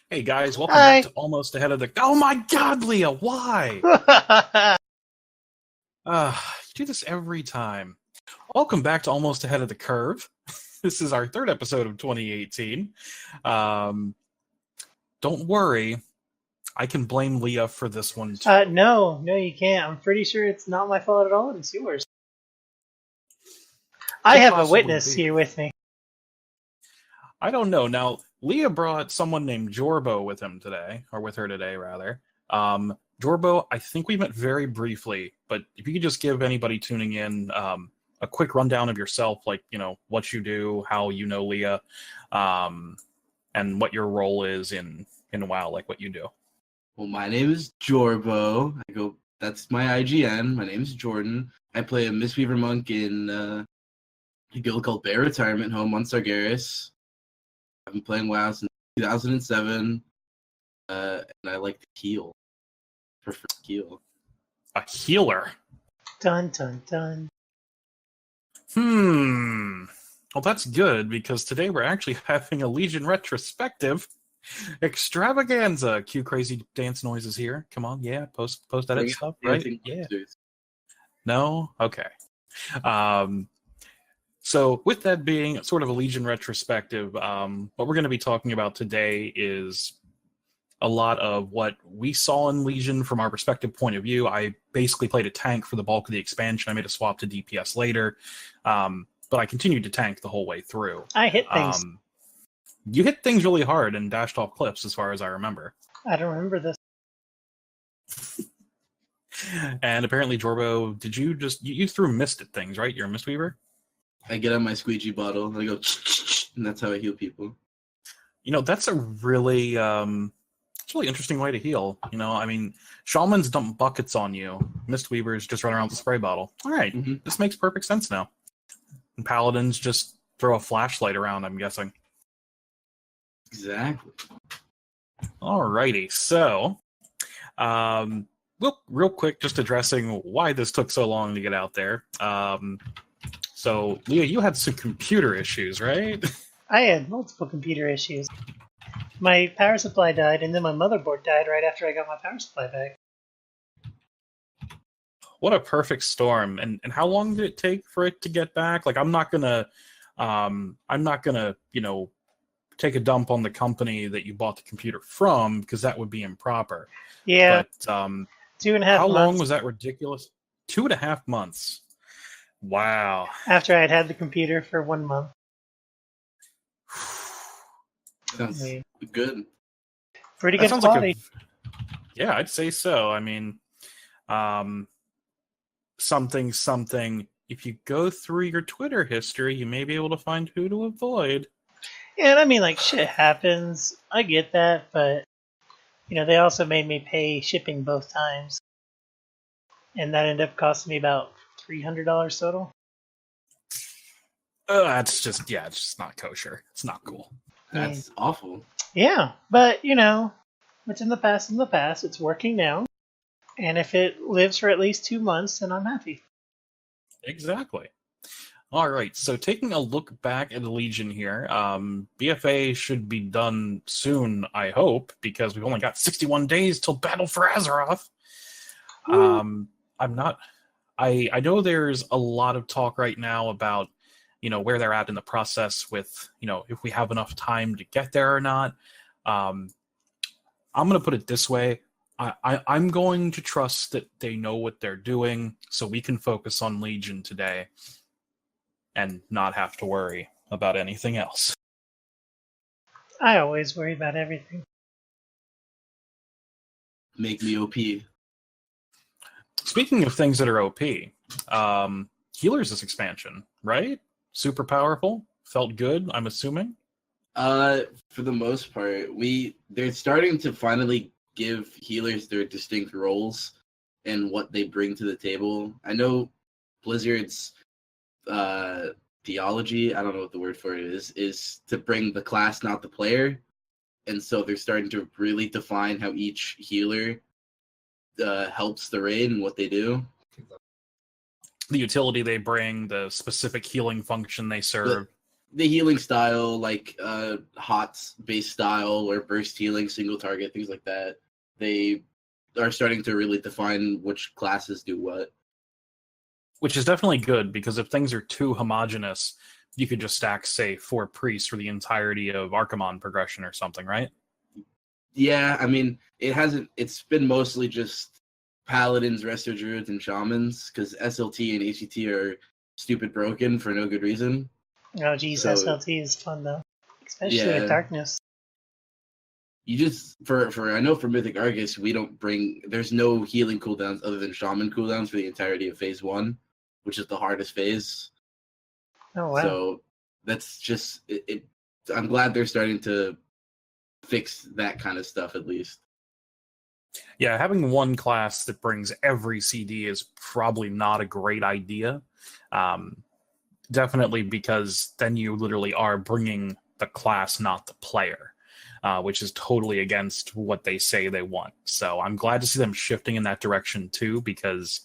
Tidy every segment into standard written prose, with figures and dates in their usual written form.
Hey guys, welcome back to Hi. Almost Ahead of the... Oh my god, Leah, why? You do this every time. Welcome back to Almost Ahead of the Curve. This is our third episode of 2018. Um, don't worry, I can blame Leah for this one too. no, you can't. I'm pretty sure it's not my fault at all. It's yours. I Could have a possibly witness be. here with me. I don't know. Now, Leah brought someone named Jorbo with him today, or with her today, rather. Jorbo, I think we met very briefly, but if you could just give anybody tuning in a quick rundown of yourself, like, what you do, how you know Leah, and what your role is in WoW, like what you do. Well, my name is Jorbo. That's my IGN. My name is Jordan. I play a Mistweaver monk in a guild called Bear Retirement Home on Sargeras. I've been playing WoW since 2007, and I like to heal. Prefer to heal. A healer. Dun dun dun. Well, that's good, because today we're actually having a Legion retrospective extravaganza. Cue crazy dance noises here. Come on, yeah, post edit stuff, right? Yeah. No? Okay. So with that being sort of a Legion retrospective, what we're going to be talking about today is a lot of what we saw in Legion from our perspective point of view. I basically played a tank for the bulk of the expansion. I made a swap to DPS later, but I continued to tank the whole way through. I hit things. You hit things really hard and dashed off cliffs, as far as I remember. I don't remember this. And apparently, Jorbo, you threw mist at things, right? You're a Mistweaver? I get on my squeegee bottle and I go, and that's how I heal people. That's a really interesting way to heal. I mean, shamans dump buckets on you. Mistweavers just run around with a spray bottle. All right, This makes perfect sense now. And paladins just throw a flashlight around, I'm guessing. Exactly. Alrighty, so, real quick, just addressing why this took so long to get out there. So, Leah, you had some computer issues, right? I had multiple computer issues. My power supply died, and then my motherboard died right after I got my power supply back. What a perfect storm. And how long did it take for it to get back? Like, I'm not gonna, take a dump on the company that you bought the computer from, because that would be improper. Yeah. But 2.5 months. How long was that ridiculous? 2.5 months. Wow. After I had had the computer for 1 month. Sounds good. Pretty good quality. Yeah, I'd say so. I mean, something. If you go through your Twitter history, you may be able to find who to avoid. Yeah, and I mean, like, shit happens. I get that, but, they also made me pay shipping both times. And that ended up costing me about $300 total. It's just not kosher. It's not cool. That's awful. Yeah, but, what's in the past in the past. It's working now. And if it lives for at least 2 months, then I'm happy. Exactly. All right, so taking a look back at the Legion here, BFA should be done soon, I hope, because we've only got 61 days till Battle for Azeroth. I know there's a lot of talk right now about, where they're at in the process with, if we have enough time to get there or not. I'm going to put it this way. I'm going to trust that they know what they're doing, so we can focus on Legion today and not have to worry about anything else. I always worry about everything. Make me OP. Speaking of things that are OP, healers this expansion, right? Super powerful. Felt good, I'm assuming. For the most part, they're starting to finally give healers their distinct roles and what they bring to the table. I know Blizzard's theology, I don't know what the word for it is to bring the class, not the player. And so they're starting to really define how each healer helps the raid and what they do. The utility they bring, the specific healing function they serve. the healing style, like HOTS based style or burst healing, single target, things like that. They are starting to really define which classes do what. Which is definitely good, because if things are too homogenous, you could just stack, say, 4 priests for the entirety of Archimon progression or something, right? Yeah, I mean, it's been mostly just paladins, resto druids, and shamans, because SLT and HCT are stupid broken for no good reason. Oh, geez, So, SLT is fun though, especially yeah. with darkness. You just I know for Mythic Argus, there's no healing cooldowns other than shaman cooldowns for the entirety of phase 1, which is the hardest phase. Oh wow. So that's just it. I'm glad they're starting to fix that kind of stuff at least. Yeah, having one class that brings every CD is probably not a great idea. Definitely, because then you literally are bringing the class, not the player, which is totally against what they say they want. So I'm glad to see them shifting in that direction too, because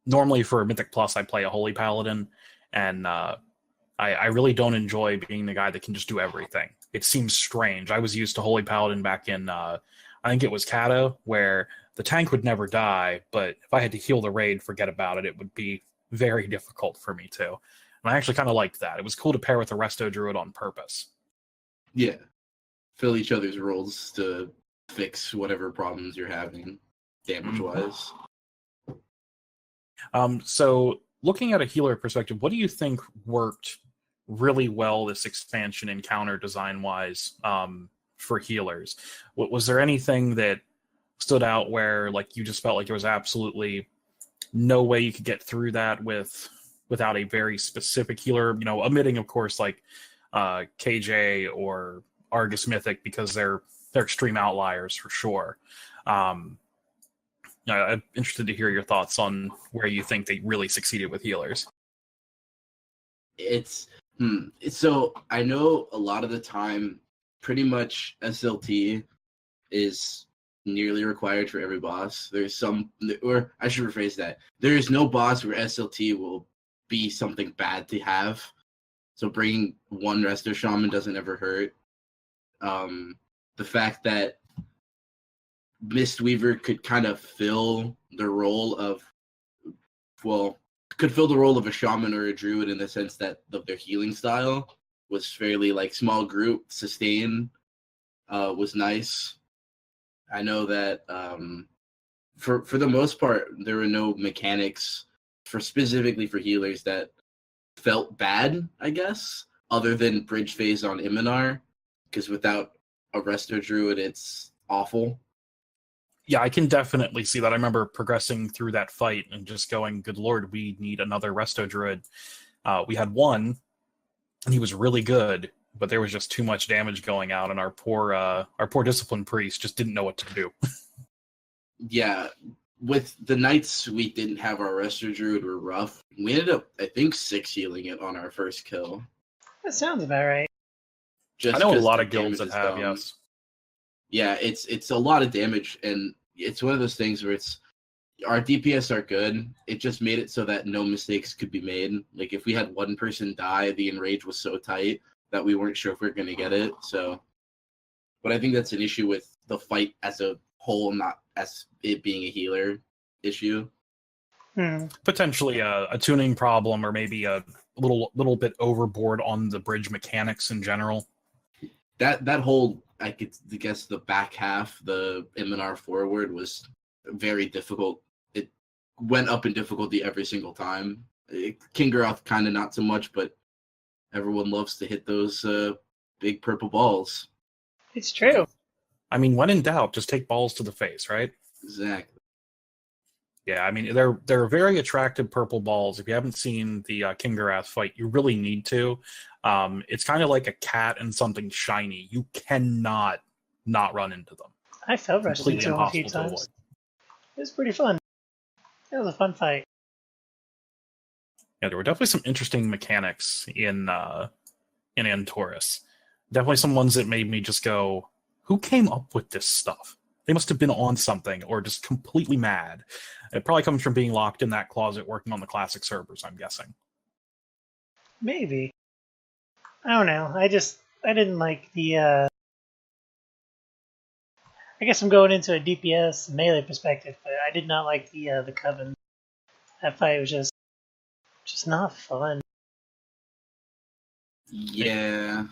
normally for Mythic Plus, I play a Holy Paladin, and I really don't enjoy being the guy that can just do everything. It seems strange. I was used to Holy Paladin back in, I think it was Kata, where the tank would never die, but if I had to heal the raid, forget about it. It would be very difficult for me too. And I actually kind of liked that. It was cool to pair with a Resto Druid on purpose. Yeah. Fill each other's roles to fix whatever problems you're having, damage-wise. So looking at a healer perspective, what do you think worked really well this expansion encounter design-wise for healers? Was there anything that stood out where like you just felt like there was absolutely no way you could get through that without a very specific healer, omitting of course like KJ or Argus Mythic, because they're extreme outliers for sure. I'm interested to hear your thoughts on where you think they really succeeded with healers. So I know a lot of the time, pretty much SLT is nearly required for every boss. There's some, or I should rephrase that. There is no boss where SLT will be something bad to have. So bringing one Resto Shaman doesn't ever hurt. The fact that Mistweaver could kind of fill the role of, a shaman or a druid in the sense that their healing style was fairly like small group, sustain was nice. I know that for the most part, there were no mechanics specifically for healers that felt bad, I guess, other than bridge phase on Iminar, because without a Resto Druid, it's awful. Yeah, I can definitely see that. I remember progressing through that fight and just going, good lord, we need another Resto Druid. We had one, and he was really good, but there was just too much damage going out, and our poor Discipline Priest just didn't know what to do. Yeah, with the nights we didn't have our Resto Druid were rough. We ended up, I think, 6 healing it on our first kill. That sounds about right. Just I know a lot of guilds that have, yes. Yeah, it's a lot of damage, and it's one of those things where our DPS are good. It just made it so that no mistakes could be made. Like if we had one person die, the enrage was so tight that we weren't sure if we were going to get it. So, but I think that's an issue with the fight as a whole, not as it being a healer issue. Potentially a tuning problem, or maybe a little bit overboard on the bridge mechanics in general. That whole, I could guess, the back half, the Iminar forward, was very difficult. It went up in difficulty every single time. Kingaroth kind of not so much, but everyone loves to hit those big purple balls. It's true. I mean, when in doubt, just take balls to the face, right? Exactly. Yeah, I mean, they're very attractive purple balls. If you haven't seen the Kingaroth fight, you really need to. It's kind of like a cat and something shiny. You cannot not run into them. I fell rushed into him a few times. It was pretty fun. It was a fun fight. Yeah, there were definitely some interesting mechanics in Antorus. Definitely some ones that made me just go, who came up with this stuff? They must have been on something or just completely mad. It probably comes from being locked in that closet working on the classic servers, I'm guessing. Maybe. I don't know. I didn't like the. I guess I'm going into a DPS melee perspective, but I did not like the Coven. That fight was just not fun. Yeah.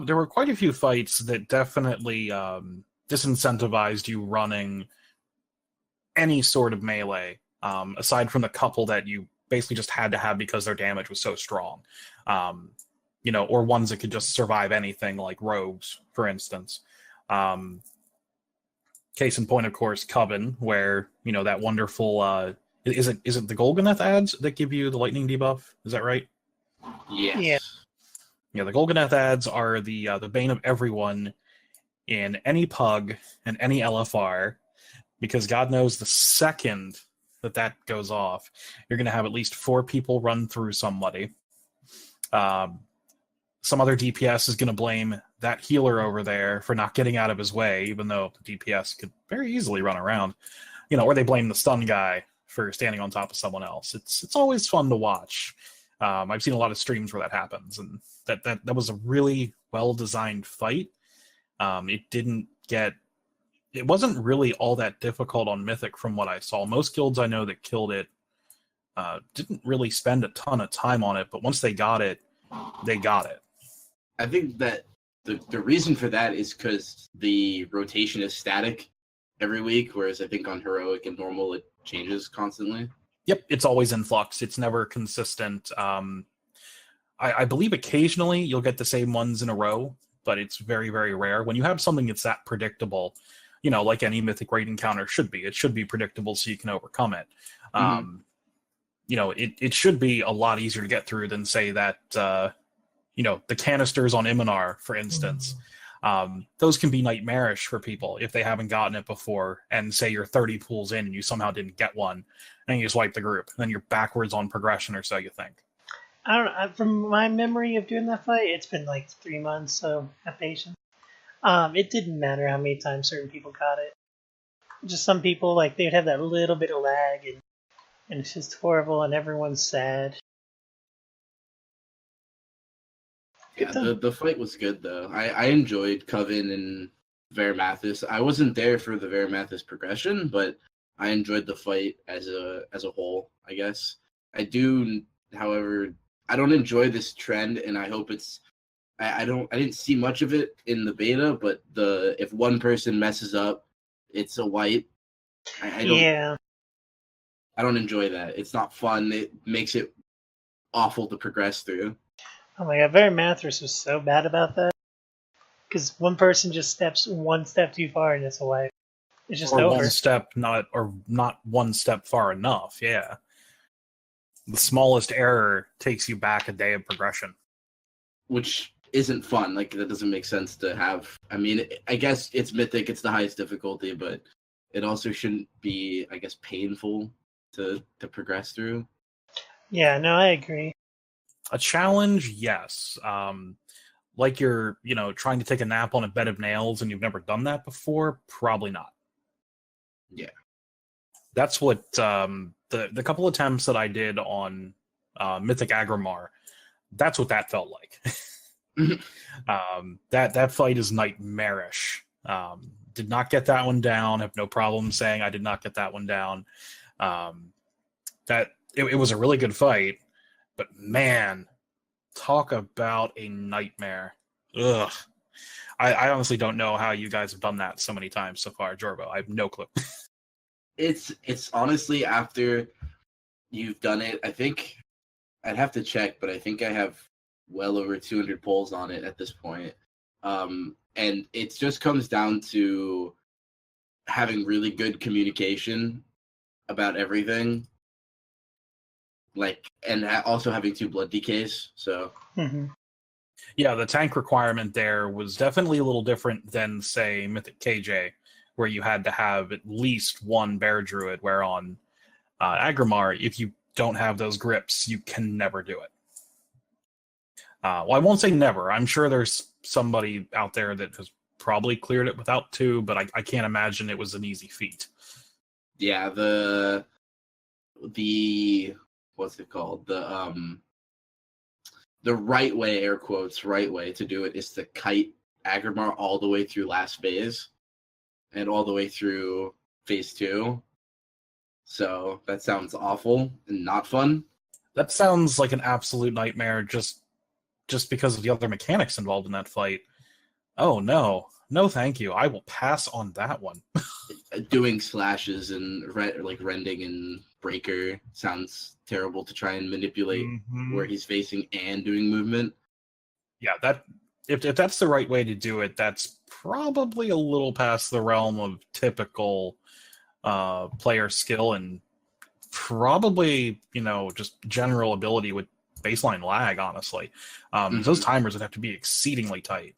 There were quite a few fights that definitely disincentivized you running any sort of melee, aside from the couple that you basically just had to have because their damage was so strong. Or ones that could just survive anything, like rogues, for instance. Case in point, of course, Coven, where that wonderful is it the Golganeth ads that give you the lightning debuff? Is that right? Yes. Yeah. Yeah, the Golganeth ads are the bane of everyone in any pug and any LFR, because God knows the second that goes off, you're going to have at least 4 people run through somebody. Some other DPS is going to blame that healer over there for not getting out of his way, even though the DPS could very easily run around. Or they blame the stun guy for standing on top of someone else. It's always fun to watch. I've seen a lot of streams where that happens, and that was a really well-designed fight. It wasn't really all that difficult on Mythic from what I saw. Most guilds I know that killed it didn't really spend a ton of time on it, but once they got it, they got it. I think that the reason for that is because the rotation is static every week, whereas I think on Heroic and Normal it changes constantly. Yep, it's always in flux. It's never consistent. I believe occasionally you'll get the same ones in a row, but it's very, very rare. When you have something that's that predictable, like any Mythic raid encounter should be, it should be predictable so you can overcome it. Mm-hmm. It should be a lot easier to get through than, say, that, the canisters on Iminar, for instance. Those can be nightmarish for people if they haven't gotten it before, and say you're 30 pools in and you somehow didn't get one, and you just wipe the group. Then you're backwards on progression, or so you think. I don't know. From my memory of doing that fight, it's been like 3 months, so have patience. It didn't matter how many times certain people got it. Just some people, like, they'd have that little bit of lag, and it's just horrible, and everyone's sad. Yeah, the fight was good, though. I enjoyed Coven and Varimathus. I wasn't there for the Varimathus progression, but I enjoyed the fight as a whole, I guess. I do, however, I don't enjoy this trend, and I hope it's... I didn't see much of it in the beta, but if one person messes up, it's a wipe. I don't enjoy that. It's not fun. It makes it awful to progress through. Oh my god, Varimathus was so bad about that. Because one person just steps one step too far and it's a wipe. It's just over. Not one step far enough, yeah. The smallest error takes you back a day of progression. Which isn't fun. Like, that doesn't make sense to have. I mean, I guess it's Mythic, it's the highest difficulty, but it also shouldn't be, I guess, painful to progress through. Yeah, no, I agree. A challenge, yes. Like you're, trying to take a nap on a bed of nails and you've never done that before, probably not. Yeah. That's what the couple attempts that I did on Mythic Agrimar, that's what that felt like. That fight is nightmarish. Did not get that one down. Have no problem saying I did not get that one down. It was a really good fight, but man, talk about a nightmare. Ugh. I honestly don't know how you guys have done that so many times so far, Jorbo. I have no clue. It's honestly, after you've done it, I think I'd have to check, but I think I have well over 200 polls on it at this point. And it just comes down to having really good communication about everything. And also having 2 blood decays, so... Mm-hmm. Yeah, the tank requirement there was definitely a little different than, say, Mythic KJ, where you had to have at least 1 Bear Druid, where on Agrimar, if you don't have those grips, you can never do it. Well, I won't say never. I'm sure there's somebody out there that has probably cleared it without 2, but I can't imagine it was an easy feat. Yeah, the what's it called? the right way, air quotes, right way to do it is to kite Agrimar all the way through last phase and all the way through phase 2. So that sounds awful and not fun. That sounds like an absolute nightmare just because of the other mechanics involved in that fight. Oh no. No thank you. I will pass on that one. Doing slashes and like rending and breaker sounds terrible to try and manipulate where he's facing and doing movement. Yeah, that if that's the right way to do it, that's probably a little past the realm of typical player skill and probably, just general ability with baseline lag, honestly. Those timers would have to be exceedingly tight.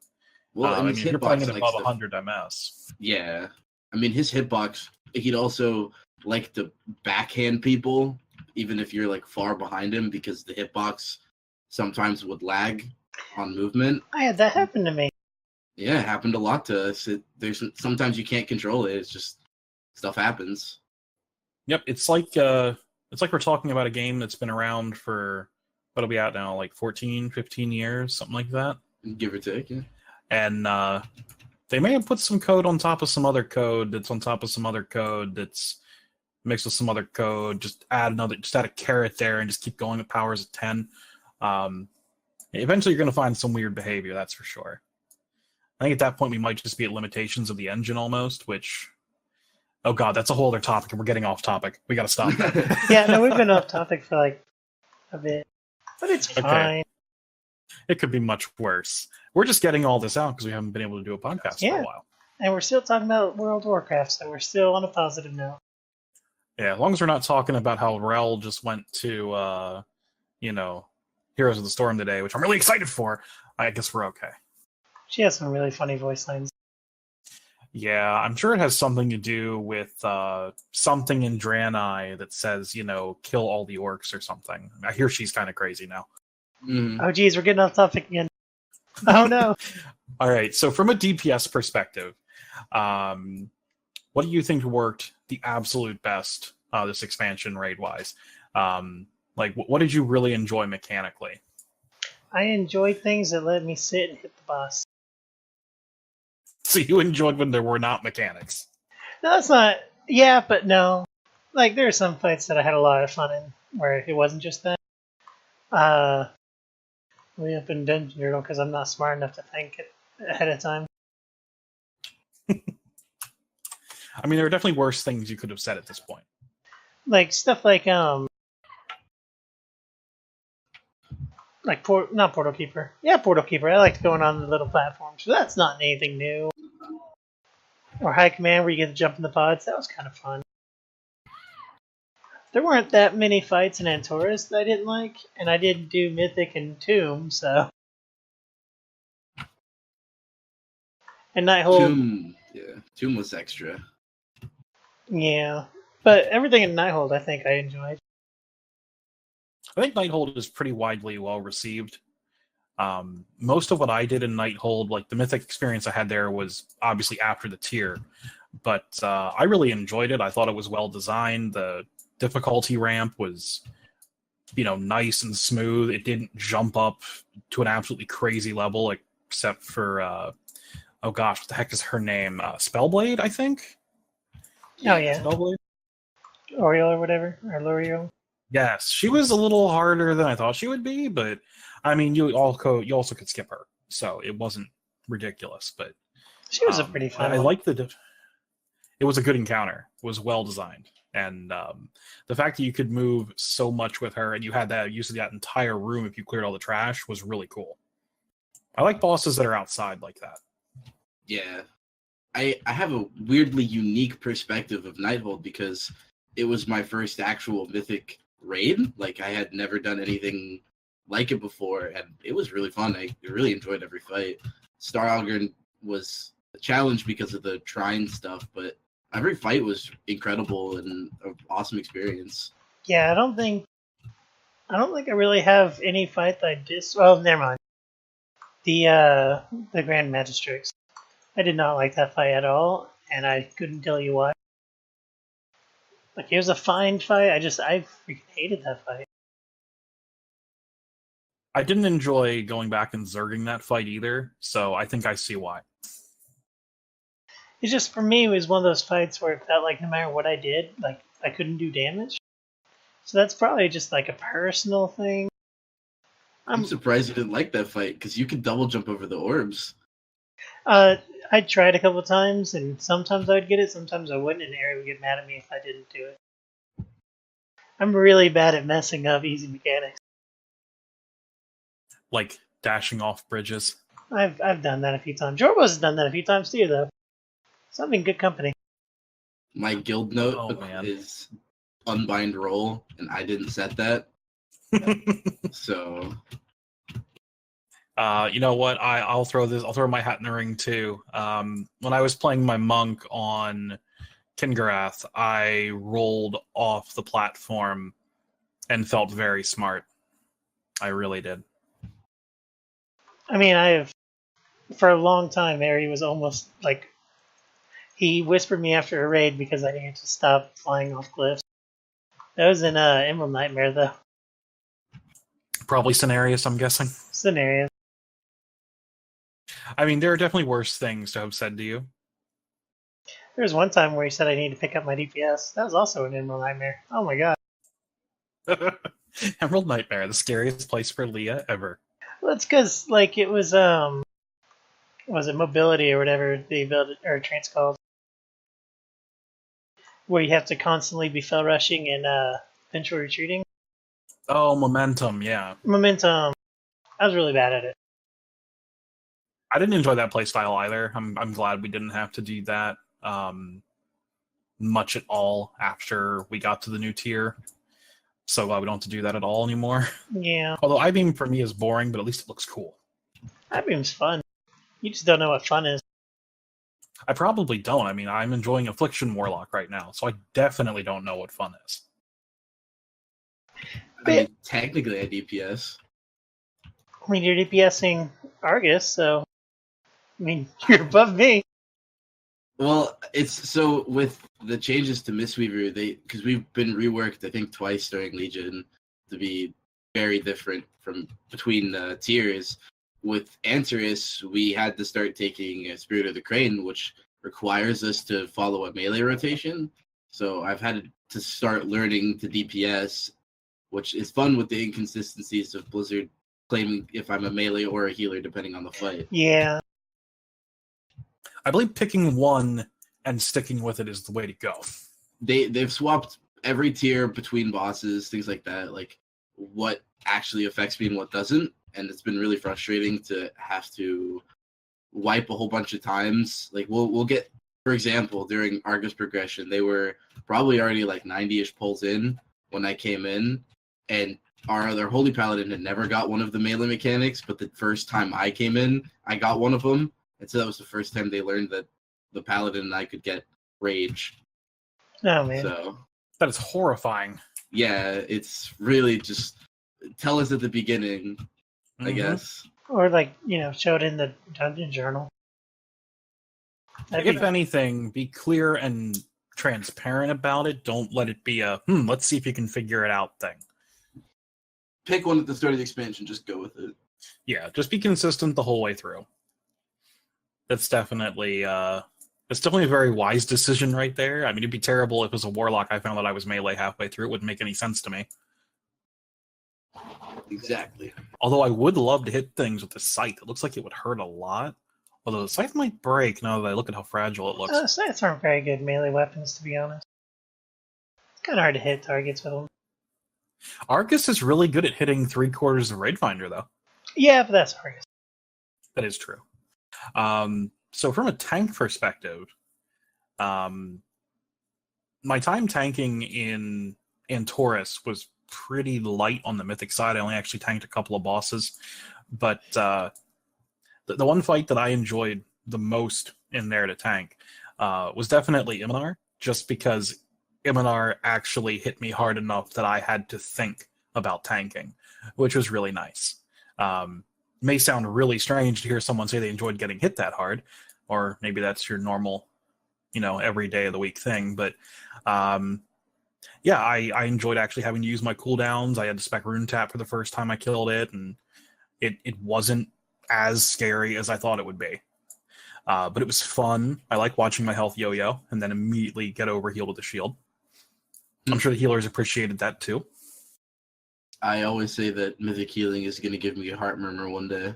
Well, if you're playing it above 100 ms. Yeah. I mean, his hitbox, he'd also like to backhand people, even if you're like far behind him, because the hitbox sometimes would lag on movement. I had that happen to me. Yeah, it happened a lot to us. Sometimes you can't control it. It's just stuff happens. Yep, it's like we're talking about a game that's been around for what'll be out now, like 14, 15 years, something like that. Give or take, yeah. And they may have put some code on top of some other code that's on top of some other code that's mixed with some other code. Just add a caret there and just keep going with powers of 10. Eventually you're going to find some weird behavior, that's for sure. I think at that point we might just be at limitations of the engine almost, which... Oh god, that's a whole other topic, and we're getting off topic. We gotta stop that. Yeah, no, we've been off topic for like a bit. But it's fine. Okay. It could be much worse. We're just getting all this out because we haven't been able to do a podcast for a while. And we're still talking about World of Warcraft, so we're still on a positive note. Yeah, as long as we're not talking about how Rel just went to, Heroes of the Storm today, which I'm really excited for, I guess we're okay. She has some really funny voice lines. Yeah, I'm sure it has something to do with something in Draenei that says, kill all the orcs or something. I hear she's kind of crazy now. Oh, geez, we're getting off topic again. Oh, no. All right, so from a DPS perspective, what do you think worked the absolute best this expansion raid-wise? What did you really enjoy mechanically? I enjoyed things that let me sit and hit the boss. So you enjoyed when there were not mechanics? No, that's not... Yeah, but no. Like, there are some fights that I had a lot of fun in, where it wasn't just that. We up in Dungeon Journal because I'm not smart enough to think it ahead of time. I mean, there are definitely worse things you could have said at this point. Like, stuff like, not Portal Keeper. Yeah, Portal Keeper. I liked going on the little platforms. So that's not anything new. Or High Command, where you get to jump in the pods. That was kind of fun. There weren't that many fights in Antorus that I didn't like, and I didn't do Mythic and Tomb, so... And Nighthold... Tomb was extra. Yeah. But everything in Nighthold, I think I enjoyed. I think Nighthold is pretty widely well received. Most of what I did in Nighthold, like the Mythic experience I had there, was obviously after the tier, but I really enjoyed it. I thought it was well designed. The difficulty ramp was, nice and smooth. It didn't jump up to an absolutely crazy level, except for oh gosh, what the heck is her name? Spellblade, I think. Oh yeah, Spellblade, Oriole or whatever, or L'Oreal. Yes, she was a little harder than I thought she would be, but I mean, you also could skip her, so it wasn't ridiculous. But she was a pretty fun. I like it was a good encounter. It was well designed, and the fact that you could move so much with her, and you had that use of that entire room if you cleared all the trash, was really cool. I like bosses that are outside like that. Yeah, I have a weirdly unique perspective of Nighthold because it was my first actual Mythic raid. Like, I had never done anything like it before, and it was really fun. I really enjoyed every fight. Star Algren was a challenge because of the Trine stuff, but every fight was incredible and an awesome experience. Yeah, I don't think I really have any fight that I well, never mind. The Grand Magistrix. I did not like that fight at all, and I couldn't tell you why. Like, it was a fine fight. I freaking hated that fight. I didn't enjoy going back and zerging that fight either, so I think I see why. It's just for me, it was one of those fights where it felt like no matter what I did, like I couldn't do damage. So that's probably just like a personal thing. I'm surprised you didn't like that fight because you could double jump over the orbs. I tried a couple times, and sometimes I would get it, sometimes I wouldn't, and Ari would get mad at me if I didn't do it. I'm really bad at messing up easy mechanics. Like dashing off bridges. I've done that a few times. Jorbo's done that a few times too, though. So I'm in good company. My guild note is unbind roll, and I didn't set that. So, you know what? I'll throw my hat in the ring too. When I was playing my monk on Kingarath, I rolled off the platform and felt very smart. I really did. I mean, for a long time, Ari was almost like, he whispered me after a raid because I needed to stop flying off cliffs. That was in Emerald Nightmare, though. Probably Cenarius, I'm guessing. Scenario. I mean, there are definitely worse things to have said to you. There was one time where he said I need to pick up my DPS. That was also an Emerald Nightmare. Oh my god. Emerald Nightmare, the scariest place for Leah ever. Well, it's because, like, it was it mobility or whatever the ability, or trait's called, where you have to constantly be fell rushing and ventral retreating. Oh, momentum, yeah. Momentum. I was really bad at it. I didn't enjoy that playstyle either. I'm glad we didn't have to do that much at all after we got to the new tier. So glad we don't have to do that at all anymore. Yeah. Although I-beam for me is boring, but at least it looks cool. I-beam's fun. You just don't know what fun is. I probably don't. I mean, I'm enjoying Affliction Warlock right now, so I definitely don't know what fun is. I mean, technically a DPS. I mean, you're DPSing Argus, so I mean, you're above me. Well, it's so with the changes to Mistweaver, because we've been reworked, I think, twice during Legion to be very different from between tiers. With Antares, we had to start taking Spirit of the Crane, which requires us to follow a melee rotation. So I've had to start learning to DPS, which is fun with the inconsistencies of Blizzard claiming if I'm a melee or a healer, depending on the fight. Yeah. I believe picking one and sticking with it is the way to go. They've swapped every tier between bosses, things like that, like what actually affects me and what doesn't. And it's been really frustrating to have to wipe a whole bunch of times. Like we'll get, for example, during Argus progression, they were probably already like 90-ish pulls in when I came in, and our other Holy Paladin had never got one of the melee mechanics, but the first time I came in, I got one of them. And so that was the first time they learned that the Paladin and I could get Rage. Oh, man. So that is horrifying. Yeah, it's really just tell us at the beginning, I guess. Or, like, show it in the dungeon journal. If anything, be clear and transparent about it. Don't let it be a, let's see if you can figure it out thing. Pick one at the start of the expansion, just go with it. Yeah, just be consistent the whole way through. That's definitely a very wise decision right there. I mean, it'd be terrible if it was a Warlock I found that I was melee halfway through. It wouldn't make any sense to me. Exactly. Although I would love to hit things with the scythe. It looks like it would hurt a lot. Although the scythe might break now that I look at how fragile it looks. Scythes aren't very good melee weapons, to be honest. It's kind of hard to hit targets with them. Argus is really good at hitting 3/4 of Raidfinder, though. Yeah, but that's Argus. That is true. So from a tank perspective, my time tanking in Antaurus was pretty light on the mythic side. I only actually tanked a couple of bosses, but the one fight that I enjoyed the most in there to tank was definitely Iminar, just because Iminar actually hit me hard enough that I had to think about tanking, which was really nice. May sound really strange to hear someone say they enjoyed getting hit that hard, or maybe that's your normal, every day of the week thing. But yeah, I enjoyed actually having to use my cooldowns. I had to spec Rune Tap for the first time I killed it, and it wasn't as scary as I thought it would be. But it was fun. I like watching my health yo-yo and then immediately get overhealed with the shield. I'm sure the healers appreciated that too. I always say that Mythic Healing is going to give me a heart murmur one day.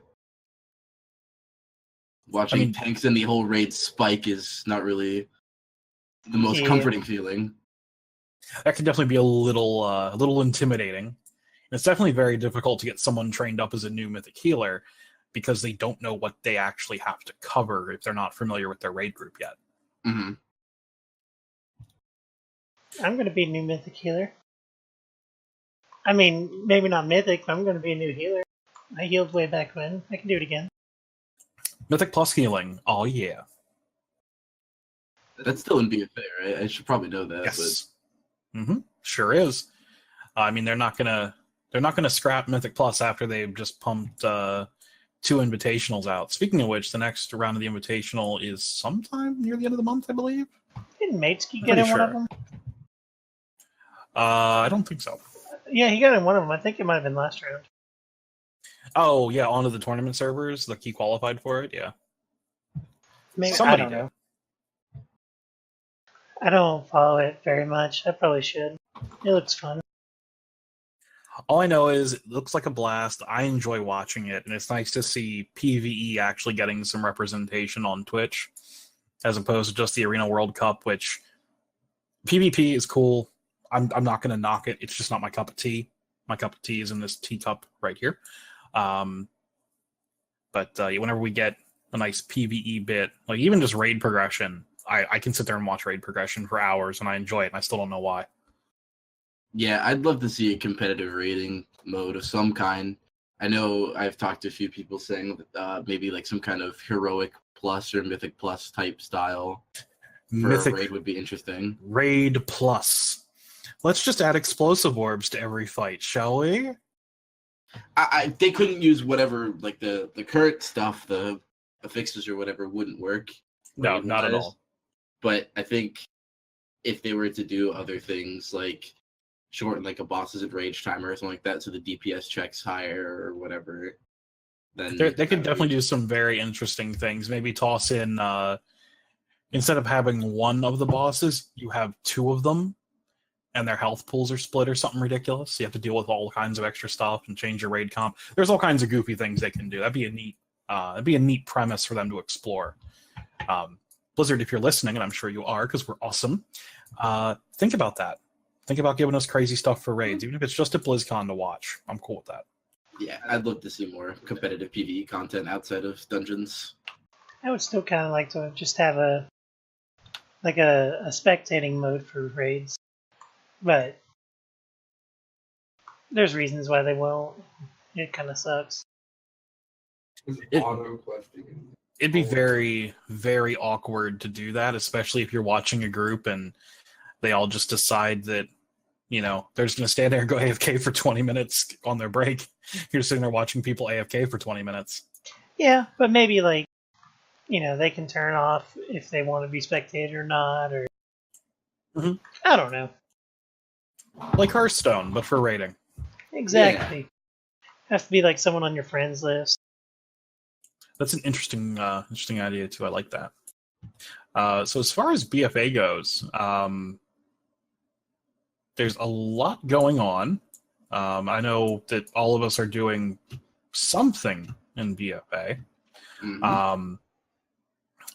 Watching tanks in the whole raid spike is not really the most comforting feeling. That can definitely be a little intimidating. And it's definitely very difficult to get someone trained up as a new Mythic Healer because they don't know what they actually have to cover if they're not familiar with their raid group yet. Mm-hmm. I'm going to be a new Mythic Healer. I mean, maybe not Mythic, but I'm going to be a new healer. I healed way back when. I can do it again. Mythic plus healing. Oh, yeah. That's still in BFA, right? I should probably know that. Yes. But... Mm-hmm. Sure is. I mean, they're not gonna scrap Mythic Plus after they've just pumped 2 invitationals out. Speaking of which, the next round of the invitational is sometime near the end of the month, I believe. Didn't Matesky get in one of them? I don't think so. Yeah, he got in one of them. I think it might have been last round. Oh, yeah, onto the tournament servers, like he qualified for it, yeah. Maybe, somebody I don't did. know. I don't follow it very much. I probably should. It looks fun. All I know is it looks like a blast. I enjoy watching it, and it's nice to see PvE actually getting some representation on Twitch, as opposed to just the Arena World Cup, which PvP is cool. I'm not going to knock it. It's just not my cup of tea. My cup of tea is in this teacup right here. But whenever we get a nice PvE bit, like even just raid progression, I can sit there and watch raid progression for hours, and I enjoy it, and I still don't know why. Yeah, I'd love to see a competitive raiding mode of some kind. I know I've talked to a few people saying that maybe like some kind of heroic plus or mythic plus type style for a raid would be interesting. Raid plus. Let's just add explosive orbs to every fight, shall we? They couldn't use whatever, like the current stuff, the affixes or whatever wouldn't work. No, not at all. But I think if they were to do other things like shorten like a boss's rage timer or something like that so the DPS checks higher or whatever, then they could definitely do some very interesting things. Maybe toss in instead of having one of the bosses, you have 2 of them and their health pools are split or something ridiculous. You have to deal with all kinds of extra stuff and change your raid comp. There's all kinds of goofy things they can do. That'd be a neat premise for them to explore. Blizzard, if you're listening, and I'm sure you are because we're awesome, think about that. Think about giving us crazy stuff for raids, even if it's just at BlizzCon to watch. I'm cool with that. Yeah, I'd love to see more competitive PvE content outside of dungeons. I would still kind of like to just have a spectating mode for raids, but there's reasons why they won't. It kind of sucks. It'd be very, very awkward to do that, especially if you're watching a group and they all just decide that, you know, they're just going to stand there and go AFK for 20 minutes on their break. You're sitting there watching people AFK for 20 minutes. Yeah, but maybe, like, you know, they can turn off if they want to be spectator or not, or... Mm-hmm. I don't know. Like Hearthstone, but for raiding. Exactly. Yeah. Has to be, like, someone on your friends list. That's an interesting idea, too. I like that. So as far as BFA goes, there's a lot going on. I know that all of us are doing something in BFA. Mm-hmm.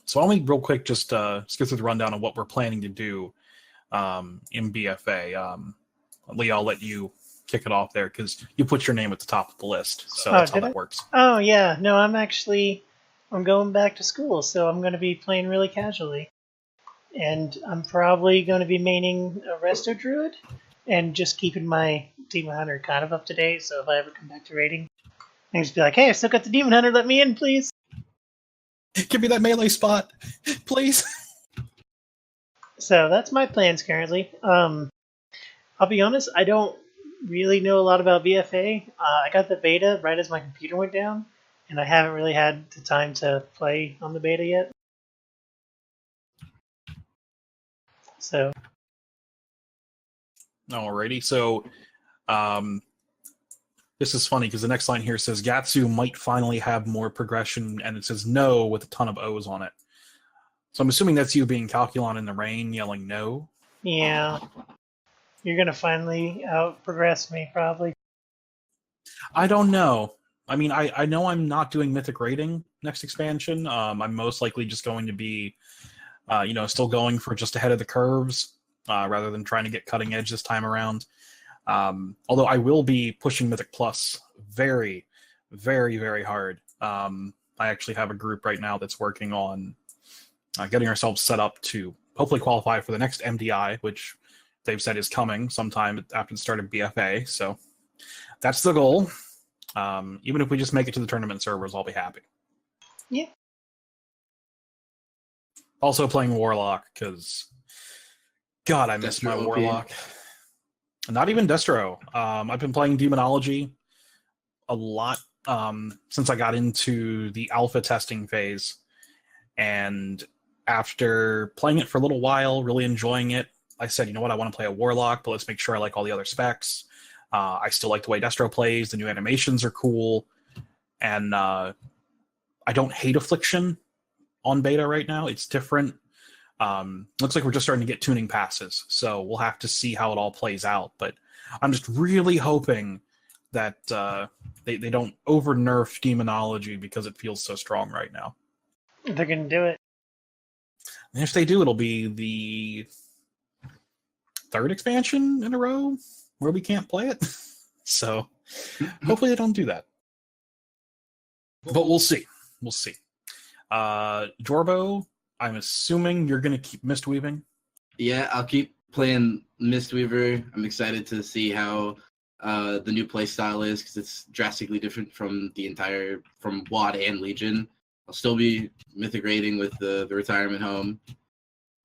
So I'll make real quick just go through the rundown of what we're planning to do in BFA. Lee, I'll let you kick it off there because you put your name at the top of the list. So that's how that works. Oh, yeah. No, I'm going back to school, so I'm going to be playing really casually. And I'm probably going to be maining a Resto Druid and just keeping my Demon Hunter kind of up to date, so if I ever come back to raiding, I can just be like, hey, I still got the Demon Hunter, let me in, please. Give me that melee spot, please. So that's my plans currently. I'll be honest, I don't really know a lot about BFA. I got the beta right as my computer went down, and I haven't really had the time to play on the beta yet. So. Alrighty, so This is funny because the next line here says Gatsu might finally have more progression, and it says no with a ton of O's on it. So I'm assuming that's you being Calculon in the rain yelling no. Yeah. You're going to finally out-progress me, probably. I don't know. I mean, I know I'm not doing Mythic Rating next expansion. I'm most likely just going to be, still going for just ahead of the curves rather than trying to get cutting edge this time around. Although I will be pushing Mythic Plus very, very, very hard. I actually have a group right now that's working on getting ourselves set up to hopefully qualify for the next MDI, which they've said is coming sometime after the start of BFA. So that's the goal. Even if we just make it to the tournament servers, I'll be happy. Yeah. Also playing Warlock, because God, I miss my Warlock. Not even Destro. I've been playing Demonology a lot since I got into the alpha testing phase. And after playing it for a little while, really enjoying it, I said, you know what, I want to play a Warlock, but let's make sure I like all the other specs. I still like the way Destro plays. The new animations are cool. And I don't hate Affliction on beta right now. It's different. Looks like we're just starting to get tuning passes. So we'll have to see how it all plays out. But I'm just really hoping that they don't over-nerf Demonology because it feels so strong right now. They're going to do it. And if they do, it'll be the third expansion in a row where we can't play it. So hopefully they don't do that. But we'll see. We'll see. Jorbo, I'm assuming you're going to keep Mistweaving? Yeah, I'll keep playing Mistweaver. I'm excited to see how the new playstyle is because it's drastically different from from WoD and Legion. I'll still be Mythic Rating with the retirement home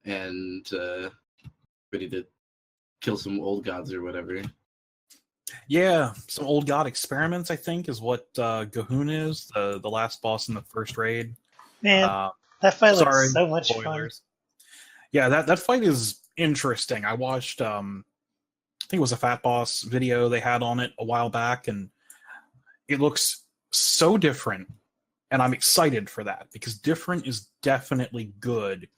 and ready to kill some old gods or whatever. Yeah, some old god experiments, I think, is what Gahoon is, the last boss in the first raid. Man, that fight looks so much fun. Yeah, that fight is interesting. I watched, I think it was a Fat Boss video they had on it a while back, and it looks so different. And I'm excited for that, because different is definitely good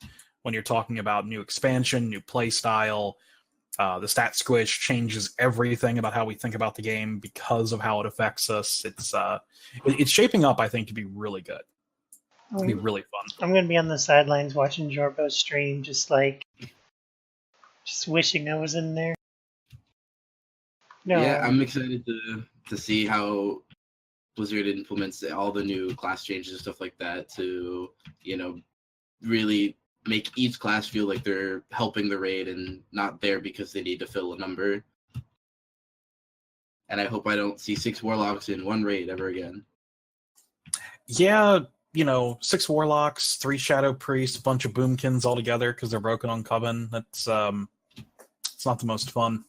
when you're talking about new expansion, new play style. The stat squish changes everything about how we think about the game because of how it affects us. It's shaping up, I think, to be really good. It's going to be really fun. I'm going to be on the sidelines watching Jorbo's stream, just wishing I was in there. No. Yeah, I'm excited to see how Blizzard implements all the new class changes and stuff like that to, really make each class feel like they're helping the raid and not there because they need to fill a number. And I hope I don't see 6 Warlocks in one raid ever again. Yeah, 6 Warlocks, 3 Shadow Priests, a bunch of Boomkins all together because they're broken on Coven. That's it's not the most fun.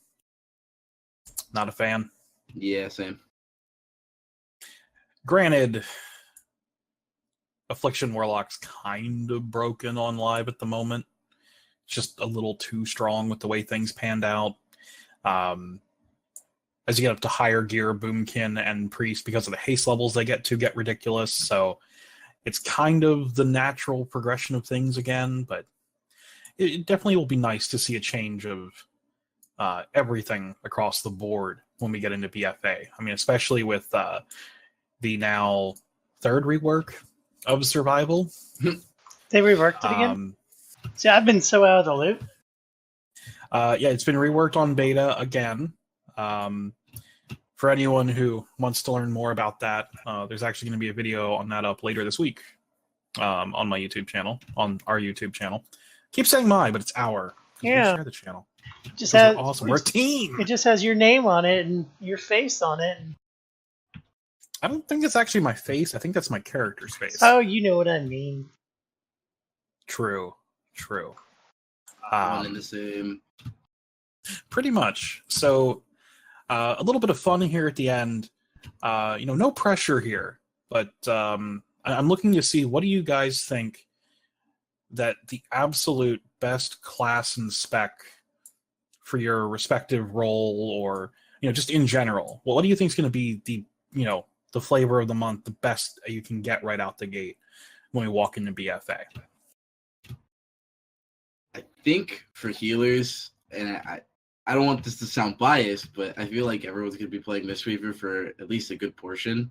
Not a fan. Yeah, same. Granted, Affliction Warlock's kind of broken on live at the moment. It's just a little too strong with the way things panned out. As you get up to higher gear, Boomkin and Priest, because of the haste levels they get ridiculous. So it's kind of the natural progression of things again, but it definitely will be nice to see a change of everything across the board when we get into BFA. I mean, especially with the now third rework of Survival. They reworked it again? See, I've been so out of the loop. Yeah, it's been reworked on beta again. For anyone who wants to learn more about that, there's actually going to be a video on that up later this week on my YouTube channel, on our YouTube channel. Keep saying my, but it's our. Yeah. We share the channel. Just has, awesome. We're a team. It just has your name on it and your face on it. I don't think it's actually my face. I think that's my character's face. Oh, you know what I mean. True. One and the same. Pretty much. So, a little bit of fun here at the end. No pressure here, but I'm looking to see, what do you guys think that the absolute best class and spec for your respective role, or just in general, well, what do you think is going to be the flavor of the month, the best you can get right out the gate when we walk into BFA? I think for healers, and I don't want this to sound biased, but I feel like everyone's going to be playing Mistweaver for at least a good portion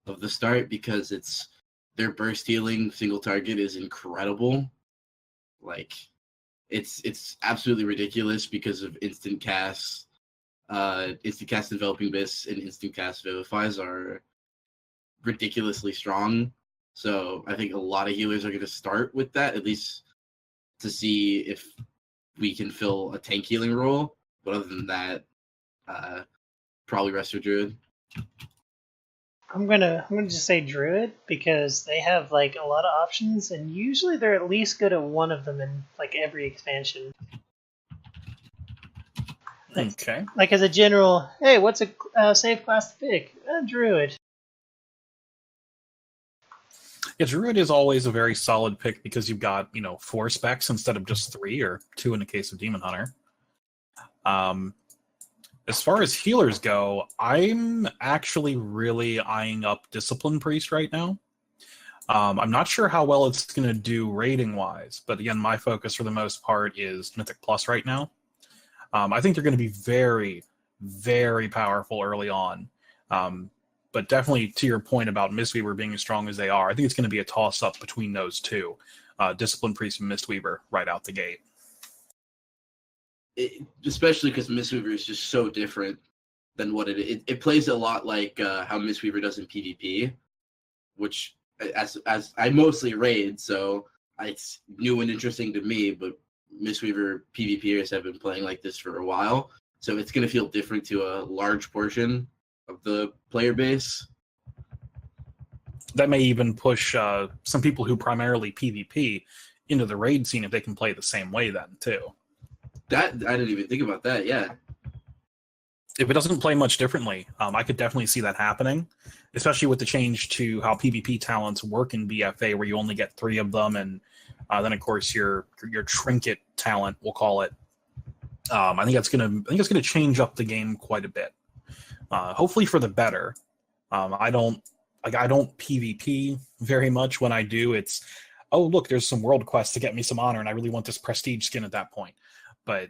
of the start because their burst healing single target is incredible. Like, it's absolutely ridiculous because of instant cast Enveloping Mist and instant cast Vivifies are ridiculously strong. So I think a lot of healers are going to start with that, at least to see if we can fill a tank healing role. But other than that, probably Resto Druid. I'm gonna just say Druid because they have like a lot of options, and usually they're at least good at one of them in like every expansion. Okay. Like as a general, hey, what's a safe class to pick? Druid. Yeah, Druid is always a very solid pick because you've got 4 specs instead of just 3 or 2 in the case of Demon Hunter. As far as healers go, I'm actually really eyeing up Discipline Priest right now. I'm not sure how well it's going to do rating-wise, but again, my focus for the most part is Mythic Plus right now. I think they're going to be very, very powerful early on. But definitely to your point about Mistweaver being as strong as they are, I think it's going to be a toss-up between those two, Discipline Priest and Mistweaver right out the gate. Especially because Mistweaver is just so different than what it plays a lot like how Mistweaver does in PvP, which as I mostly raid, so it's new and interesting to me, but Mistweaver PvPers have been playing like this for a while, so it's going to feel different to a large portion of the player base. That may even push some people who primarily PvP into the raid scene if they can play the same way then, too. That I didn't even think about that, yeah. If it doesn't play much differently, I could definitely see that happening, especially with the change to how PvP talents work in BFA, where you only get 3 of them, and then of course your trinket talent, we'll call it. I think it's gonna change up the game quite a bit. Hopefully for the better. I don't PvP very much. When I do, it's look, there's some world quests to get me some honor, and I really want this prestige skin at that point. But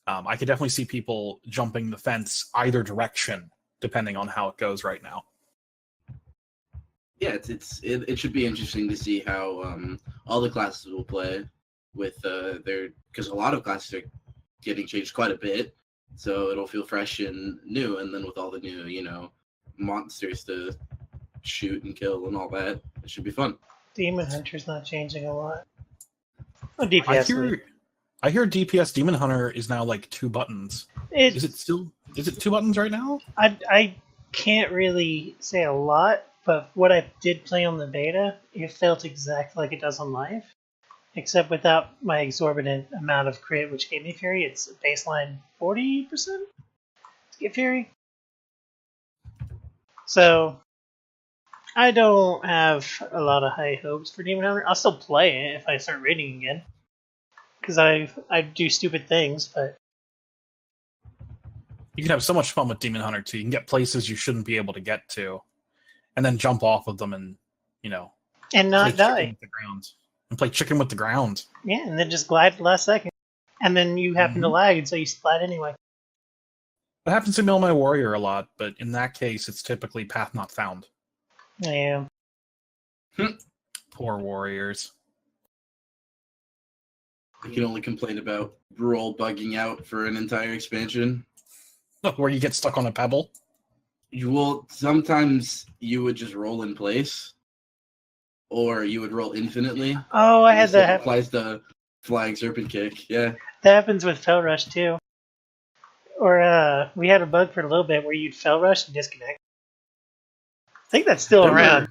I could definitely see people jumping the fence either direction, depending on how it goes right now. Yeah, it should be interesting to see how all the classes will play with because a lot of classes are getting changed quite a bit, so it'll feel fresh and new. And then with all the new, monsters to shoot and kill and all that, it should be fun. Demon Hunter's not changing a lot. Oh, DPS. I hear DPS Demon Hunter is now like 2 buttons. Is it 2 buttons right now? I can't really say a lot, but what I did play on the beta, it felt exactly like it does on live, except without my exorbitant amount of crit, which gave me Fury. It's baseline 40% to get Fury. So I don't have a lot of high hopes for Demon Hunter. I'll still play it if I start raiding again, because I do stupid things, but you can have so much fun with Demon Hunter too. You can get places you shouldn't be able to get to, and then jump off of them and and not die. And play chicken with the ground. Yeah, and then just glide the last second, and then you happen to lag, and so you splat anyway. That happens to Mill My Warrior a lot, but in that case, it's typically path not found. Yeah. Poor warriors. I can only complain about Brawl bugging out for an entire expansion. Where you get stuck on a pebble? Sometimes you would just roll in place, or you would roll infinitely. Oh, I had that happen. Applies the flying serpent kick, yeah. That happens with Fell Rush, too. Or we had a bug for a little bit where you'd Fell Rush and disconnect. I think that's still around.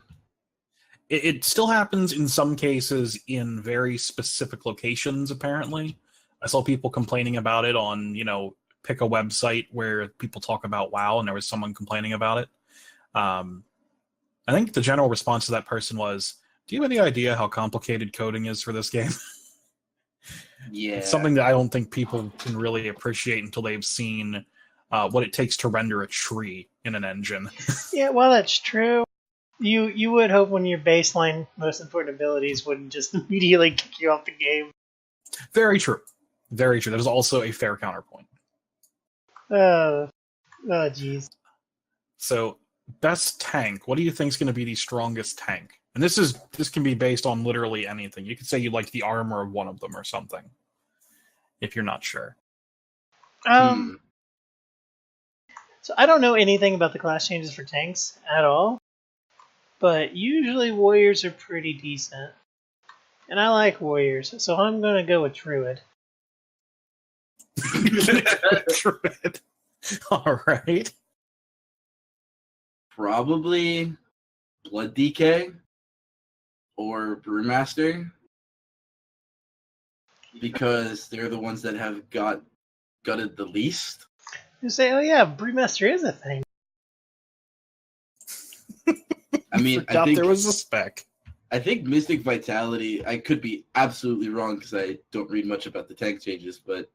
It still happens in some cases in very specific locations, apparently. I saw people complaining about it on, pick a website where people talk about WoW, and there was someone complaining about it. I think the general response to that person was, do you have any idea how complicated coding is for this game? Yeah. It's something that I don't think people can really appreciate until they've seen what it takes to render a tree in an engine. Yeah, well, that's true. You would hope when your baseline most important abilities wouldn't just immediately kick you off the game. Very true. Very true. That is also a fair counterpoint. Oh, jeez. So, best tank. What do you think is going to be the strongest tank? And this can be based on literally anything. You could say you like the armor of one of them or something, if you're not sure. So I don't know anything about the class changes for tanks at all, but usually warriors are pretty decent, and I like warriors, so I'm gonna go with druid. Druid. All right. Probably Blood DK or Brewmaster, because they're the ones that have gutted the least. You say, oh yeah, Brewmaster is a thing. I mean, I think there was a spec. I think Mystic Vitality, I could be absolutely wrong because I don't read much about the tank changes, but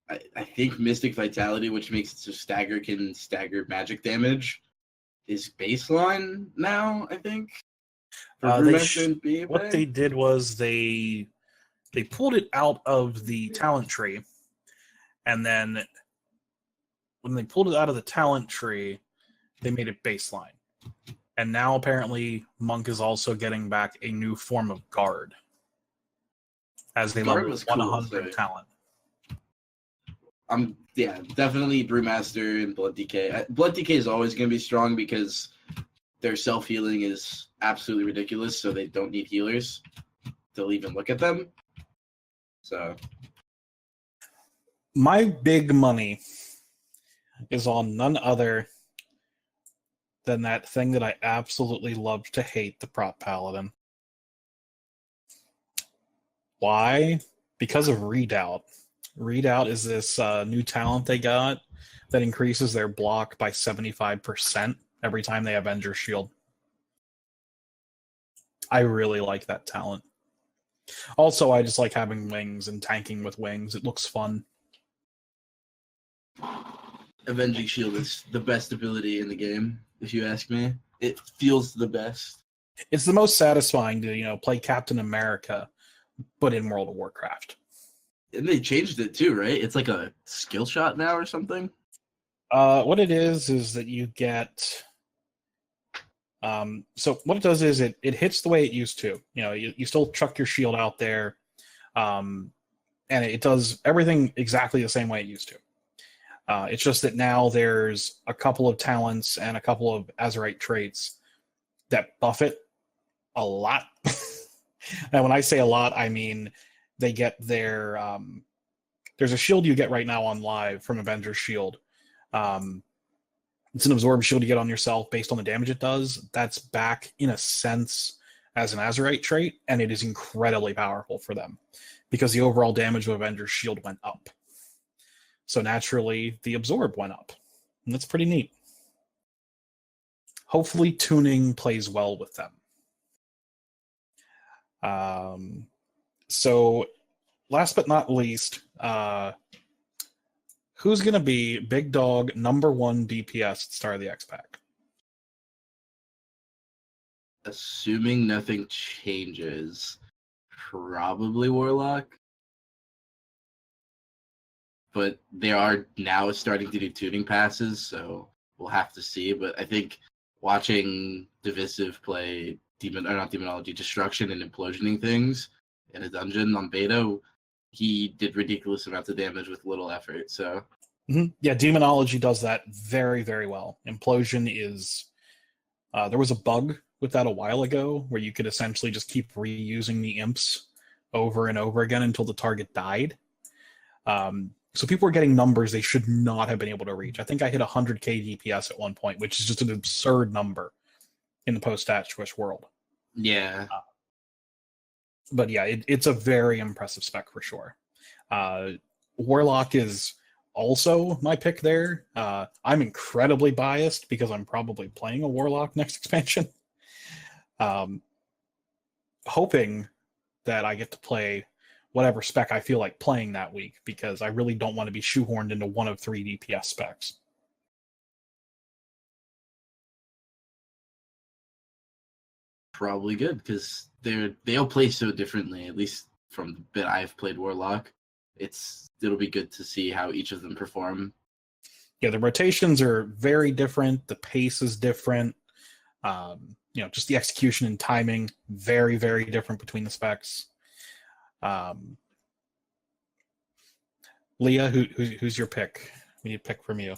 I think Mystic Vitality, which makes it so Stagger can stagger magic damage, is baseline now, I think. What they did was they pulled it out of the talent tree, and then when they pulled it out of the talent tree, they made it baseline. And now apparently Monk is also getting back a new form of guard as they level 100 talent. Yeah, definitely Brewmaster and Blood DK. Blood DK is always going to be strong because their self-healing is absolutely ridiculous, so they don't need healers to even look at them. So my big money is on none other than that thing that I absolutely love to hate, the Prot Paladin. Why? Because of Redoubt. Redoubt is this new talent they got that increases their block by 75% every time they Avenger Shield. I really like that talent. Also, I just like having wings and tanking with wings. It looks fun. Avenging Shield is the best ability in the game, if you ask me. It feels the best. It's the most satisfying to, play Captain America, but in World of Warcraft. And they changed it too, right? It's like a skill shot now or something? What it is that you get... so what it does is it hits the way it used to. You still chuck your shield out there, and it does everything exactly the same way it used to. It's just that now there's a couple of talents and a couple of Azerite traits that buff it a lot. And when I say a lot, I mean they get their... there's a shield you get right now on live from Avengers Shield. It's an absorb shield you get on yourself based on the damage it does. That's back, in a sense, as an Azerite trait, and it is incredibly powerful for them because the overall damage of Avengers Shield went up. So naturally, the absorb went up. And that's pretty neat. Hopefully, tuning plays well with them. So, last but not least, who's going to be Big Dog #1 DPS at Star of the X-Pack? Assuming nothing changes, probably Warlock. But they are now starting to do tuning passes, so we'll have to see. But I think watching Divisive play Destruction and Implosioning things in a dungeon on beta, he did ridiculous amounts of damage with little effort. So Yeah, Demonology does that very, very well. Implosion is... there was a bug with that a while ago where you could essentially just keep reusing the imps over and over again until the target died. So people were getting numbers they should not have been able to reach. I think I hit 100k DPS at one point, which is just an absurd number in the post-stat Swish world. Yeah. But yeah, it's a very impressive spec for sure. Warlock is also my pick there. I'm incredibly biased because I'm probably playing a Warlock next expansion. Hoping that I get to play whatever spec I feel like playing that week, because I really don't want to be shoehorned into one of 3 DPS specs. probably good because they all play so differently. At least from the bit I've played Warlock, it'll be good to see how each of them perform. Yeah, the rotations are very different. The pace is different. Just the execution and timing, very, very different between the specs. Leah, who's your pick? We need a pick from you.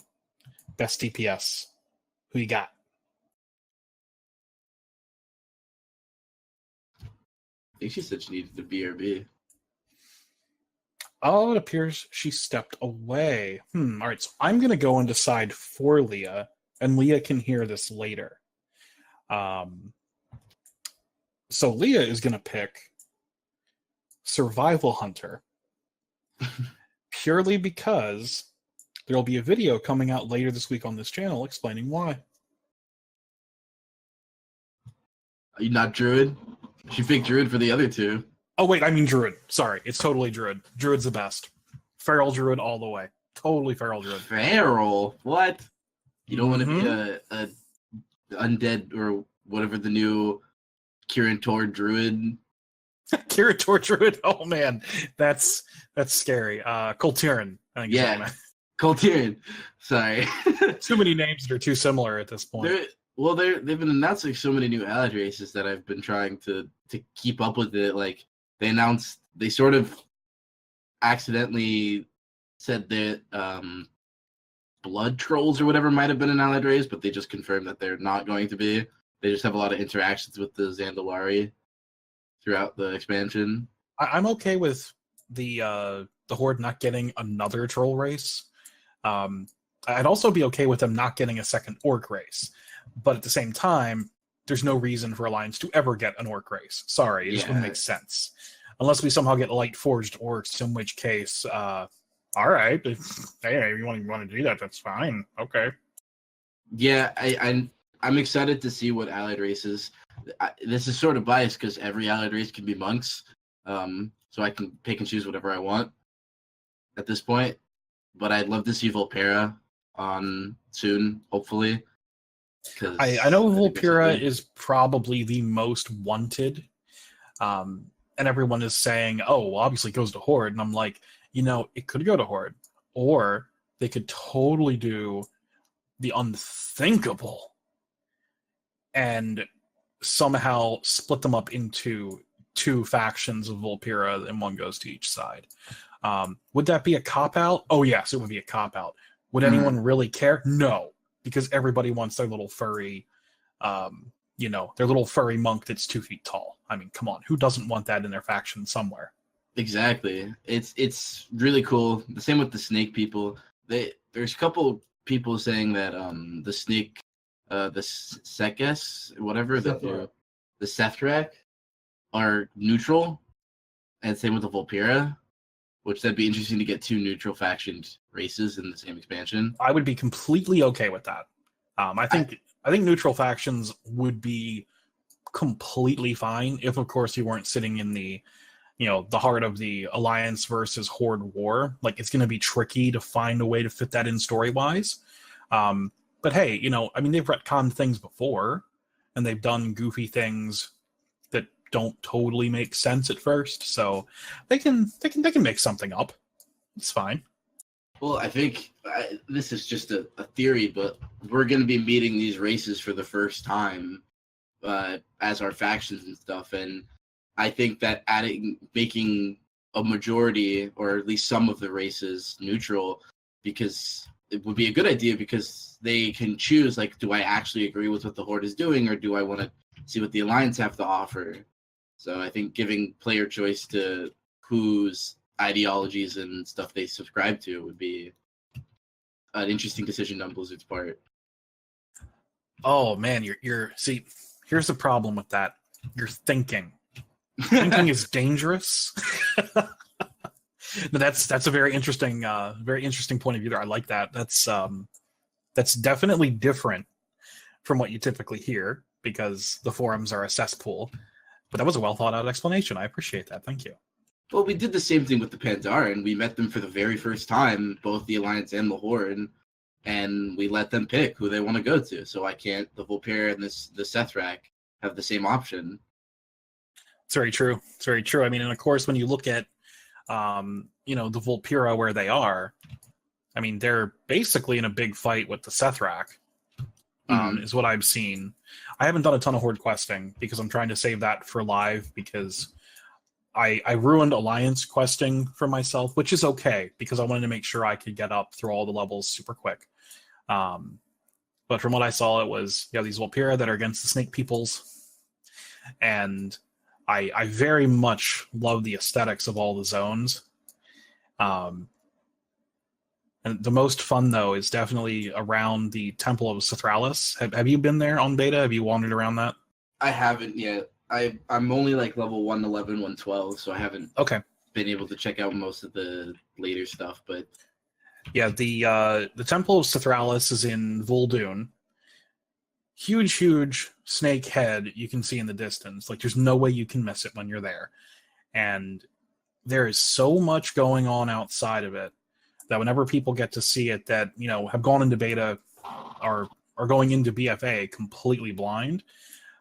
Best DPS. Who you got? I think she said she needed a BRB. Oh, it appears she stepped away. All right, so I'm going to go and decide for Leah, and Leah can hear this later. So Leah is going to pick Survival Hunter purely because there'll be a video coming out later this week on this channel explaining why. Are you not Druid? She picked Druid for the other two. Oh, wait, I mean Druid. Sorry, it's totally Druid. Druid's the best. Feral Druid all the way. Totally Feral Druid. Feral? What? You don't want to be a undead or whatever the new Kirin Tor Druid? Kirin Tor Druid? Oh, man. That's scary. Kultirin. I think yeah, Kultirin. Sorry. Too many names that are too similar at this point. They've been announcing so many new allied races that I've been trying to keep up with it. Like, they sort of accidentally said that blood trolls or whatever might have been an allied race, but they just confirmed that they're not going to be. They just have a lot of interactions with the Zandalari throughout the expansion. I'm okay with the Horde not getting another troll race. I'd also be okay with them not getting a second orc race. But at the same time, there's no reason for Alliance to ever get an orc race. Sorry, it just wouldn't make sense. Unless we somehow get light forged orcs, in which case, all right, hey, you want to do that, that's fine. Okay. Yeah, I'm excited to see what allied races. This is sort of biased because every allied race can be monks, so I can pick and choose whatever I want at this point. But I'd love to see Volpera on soon, hopefully. I know Volpera is probably the most wanted, and everyone is saying, oh, well, obviously it goes to Horde, and I'm like, it could go to Horde, or they could totally do the unthinkable and somehow split them up into two factions of Volpera, and one goes to each side. Would that be a cop-out? Oh, yes, it would be a cop-out. Would anyone really care? No. Because everybody wants their little furry, their little furry monk that's 2 feet tall. I mean, come on, who doesn't want that in their faction somewhere? Exactly. It's really cool. The same with the snake people. There's a couple people saying that the snake, the Sekes, whatever, the Sethrak are neutral, and same with the Volpera. Which that'd be interesting to get two neutral factioned races in the same expansion. I would be completely okay with that. I think neutral factions would be completely fine if, of course, you weren't sitting in the heart of the Alliance versus Horde war. Like, it's going to be tricky to find a way to fit that in story-wise. But hey, they've retconned things before, and they've done goofy things that don't totally make sense at first, so they can make something up. It's fine. Well, I think this is just a theory, but we're going to be meeting these races for the first time as our factions and stuff, and I think that making a majority or at least some of the races neutral, because it would be a good idea because they can choose, like, do I actually agree with what the Horde is doing, or do I want to see what the Alliance have to offer? So I think giving player choice to whose ideologies and stuff they subscribe to would be an interesting decision on Blizzard's part. Oh man, see, here's the problem with that. You're thinking. Thinking is dangerous. No, that's a very interesting point of view there. I like that. That's definitely different from what you typically hear, because the forums are a cesspool. But that was a well thought out explanation. I appreciate that. Thank you. Well, we did the same thing with the Pandaren. We met them for the very first time, both the Alliance and the Horde, and we let them pick who they want to go to. So the Volpera and the Sethrak have the same option. It's very true. It's very true. I mean, and of course, when you look at, the Volpira where they are, I mean, they're basically in a big fight with the Sethrak, is what I've seen. I haven't done a ton of Horde questing because I'm trying to save that for live because I ruined Alliance questing for myself, which is okay because I wanted to make sure I could get up through all the levels super quick. But from what I saw, it was these Volpira that are against the Snake Peoples, and I very much love the aesthetics of all the zones. And the most fun, though, is definitely around the Temple of Sithralis. Have you been there on beta? Have you wandered around that? I haven't yet. I'm only like level 111, 112, so I haven't been able to check out most of the later stuff. But yeah, the Temple of Sithralis is in Vol'dun. Huge snake head you can see in the distance. Like, there's no way you can miss it when you're there. And there is so much going on outside of it that whenever people get to see it that, have gone into beta or are going into BFA completely blind,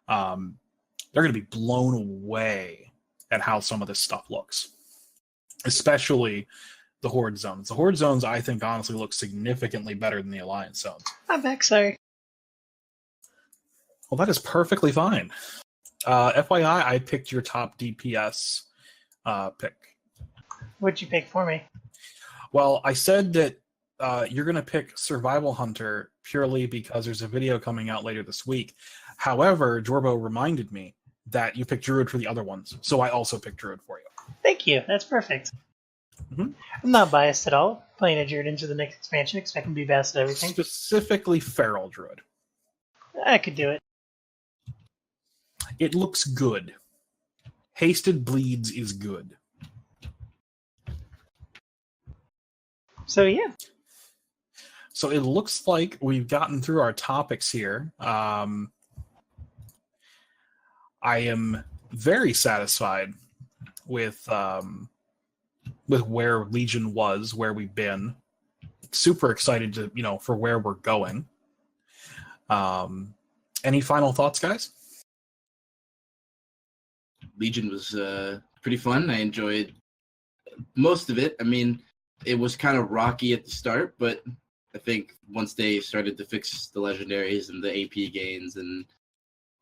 they're going to be blown away at how some of this stuff looks. Especially the Horde zones. The Horde zones, I think, honestly look significantly better than the Alliance zones. I'm back, sorry. Well, that is perfectly fine. FYI, I picked your top DPS pick. What'd you pick for me? Well, I said that you're going to pick Survival Hunter purely because there's a video coming out later this week. However, Jorbo reminded me that you picked Druid for the other ones, so I also picked Druid for you. Thank you. That's perfect. Mm-hmm. I'm not biased at all. Playing a Druid into the next expansion, expecting to be best at everything. Specifically Feral Druid. I could do it. It looks good. Hasted Bleeds is good. So, yeah. So it looks like we've gotten through our topics here. I am very satisfied with where Legion was, where we've been. Super excited to, for where we're going. Any final thoughts, guys? Legion was pretty fun. I enjoyed most of it. I mean, it was kind of rocky at the start, but I think once they started to fix the legendaries and the AP gains and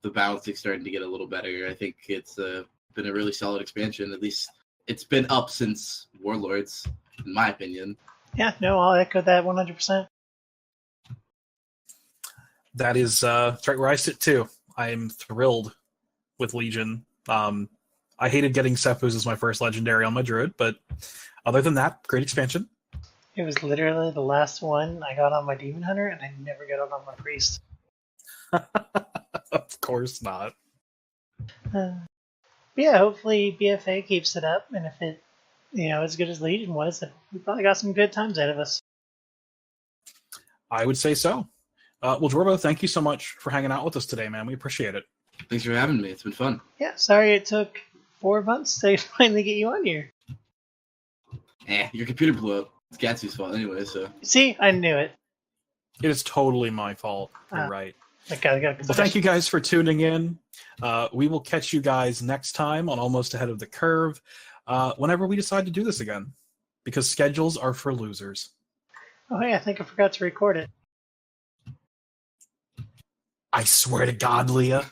the balancing starting to get a little better, I think it's been a really solid expansion. At least it's been up since Warlords, in my opinion. Yeah, no, I'll echo that 100%. That is that's right where I sit too. I am thrilled with Legion. I hated getting Sephuz as my first legendary on my Druid, but other than that, great expansion. It was literally the last one I got on my Demon Hunter, and I never got it on my Priest. Of course not. Yeah, hopefully BFA keeps it up, and if it, as good as Legion was, then we probably got some good times out of us. I would say so. Well, Jorbo, thank you so much for hanging out with us today, man. We appreciate it. Thanks for having me. It's been fun. Yeah, sorry it took 4 months to finally get you on here. Your computer blew up. It's Gatsu's fault anyway, so. See, I knew it. It is totally my fault. You're right. Okay, well, thank you guys for tuning in. We will catch you guys next time on Almost Ahead of the Curve, whenever we decide to do this again, because schedules are for losers. Oh, hey, I think I forgot to record it. I swear to God, Leah.